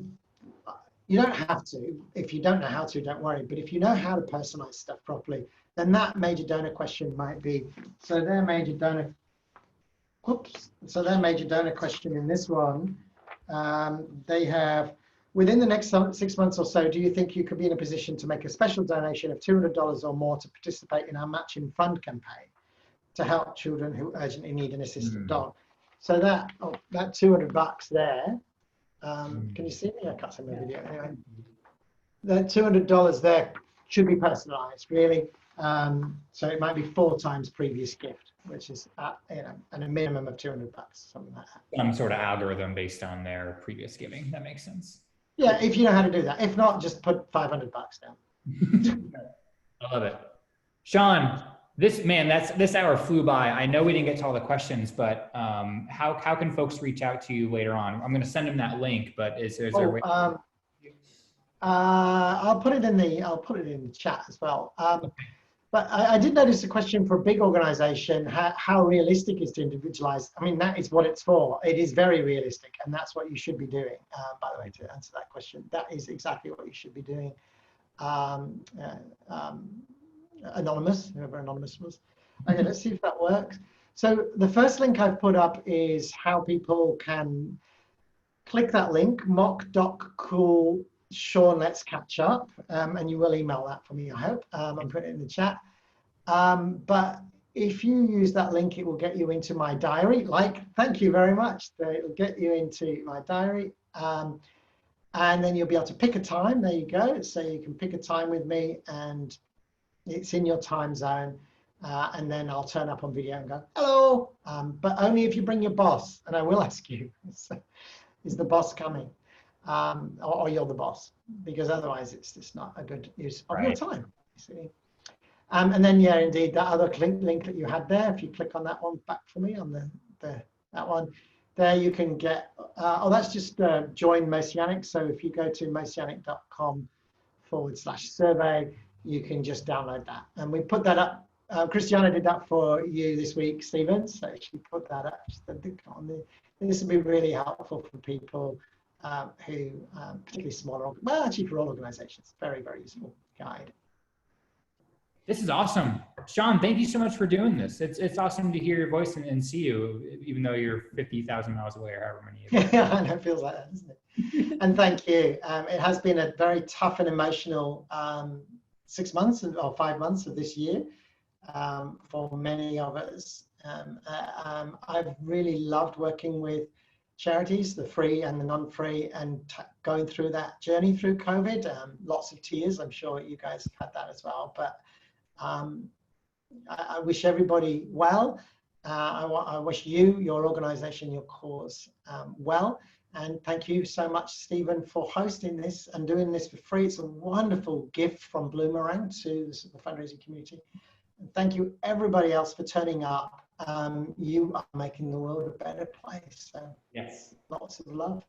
you don't have to. If you don't know how to, don't worry. But if you know how to personalize stuff properly, then that major donor question might be, so their major donor question in this one, they have, within the next 6 months or so, do you think you could be in a position to make a special donation of $200 or more to participate in our matching fund campaign to help children who urgently need an assistant dog? So that $200 there, can you see me? I can't see my video anyway. The $200 there should be personalized, really. So it might be 4 times previous gift, which is and a minimum of $200, something like that. Some sort of algorithm based on their previous giving. That makes sense. Yeah, if you know how to do that. If not, just put $500 down. I love it, Sean. This hour flew by. I know we didn't get to all the questions, but how can folks reach out to you later on? I'm going to send them that link, but is there a way? I'll put it in the chat as well. But I did notice a question for a big organization, how realistic is to individualize? I mean, that is what it's for. It is very realistic, and that's what you should be doing. By the way, to answer that question, that is exactly what you should be doing. Anonymous, whoever Anonymous was. Okay, let's see if that works. So the first link I've put up is how people can click that link, mock.cool Sean, let's catch up, and you will email that for me, I hope. I'm putting it in the chat. But if you use that link, it will get you into my diary. Thank you very much. It'll get you into my diary. And then you'll be able to pick a time. There you go. So you can pick a time with me and it's in your time zone. And then I'll turn up on video and go, hello. But only if you bring your boss. And I will ask you, is the boss coming? Or you're the boss, because otherwise it's just not a good use of your time. You see? And then, yeah, indeed, that other link that you had there, if you click on that one back for me on that one, there you can get, that's just join Messianic. So if you go to messianic.com/survey, you can just download that. And we put that up. Christiana did that for you this week, Stephen. So she put that up. This will be really helpful for people who, particularly smaller, well, actually for all organizations, very, very useful guide. This is awesome. Sean, thank you so much for doing this. It's awesome to hear your voice and see you, even though you're 50,000 miles away or however many. Yeah, I know, it feels like that, doesn't it? And thank you. It has been a very tough and emotional 6 months or 5 months of this year for many of us. I've really loved working with charities, the free and the non-free, and going through that journey through COVID. Lots of tears. I'm sure you guys had that as well. But I wish everybody well. I wish you, your organization, your cause well. And thank you so much, Stephen, for hosting this and doing this for free. It's a wonderful gift from Bloomerang to the fundraising community. And thank you, everybody else, for turning up. You are making the world a better place. So yes, lots of love.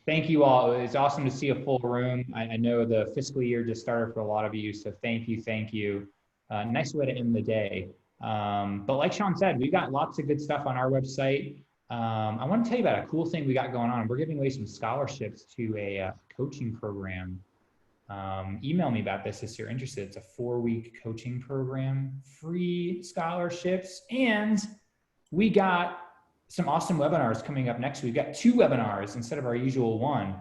Thank you all. It's awesome to see a full room. I know the fiscal year just started for a lot of you, so thank you, thank you. Nice way to end the day. But like Sean said, we've got lots of good stuff on our website. I want to tell you about a cool thing we got going on. We're giving away some scholarships to a coaching program. Email me about this if you're interested. It's a 4-week coaching program, free scholarships, and we got some awesome webinars coming up next week. We've got 2 webinars instead of our usual one.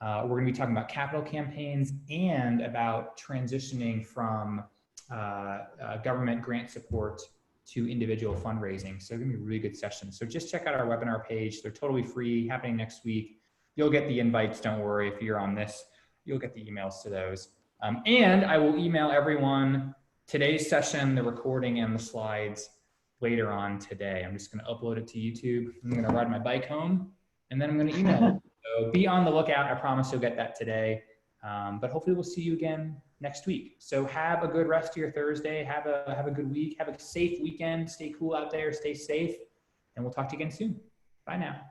We're going to be talking about capital campaigns and about transitioning from government grant support to individual fundraising. So they're going to be really good sessions. So just check out our webinar page. They're totally free, happening next week. You'll get the invites. Don't worry. If you're on this, you'll get the emails to those. And I will email everyone today's session, the recording, and the slides later on today. I'm just going to upload it to YouTube. I'm going to ride my bike home, and then I'm going to email it. So be on the lookout. I promise you'll get that today. But hopefully we'll see you again next week. So have a good rest of your Thursday. Have a good week. Have a safe weekend. Stay cool out there. Stay safe. And we'll talk to you again soon. Bye now.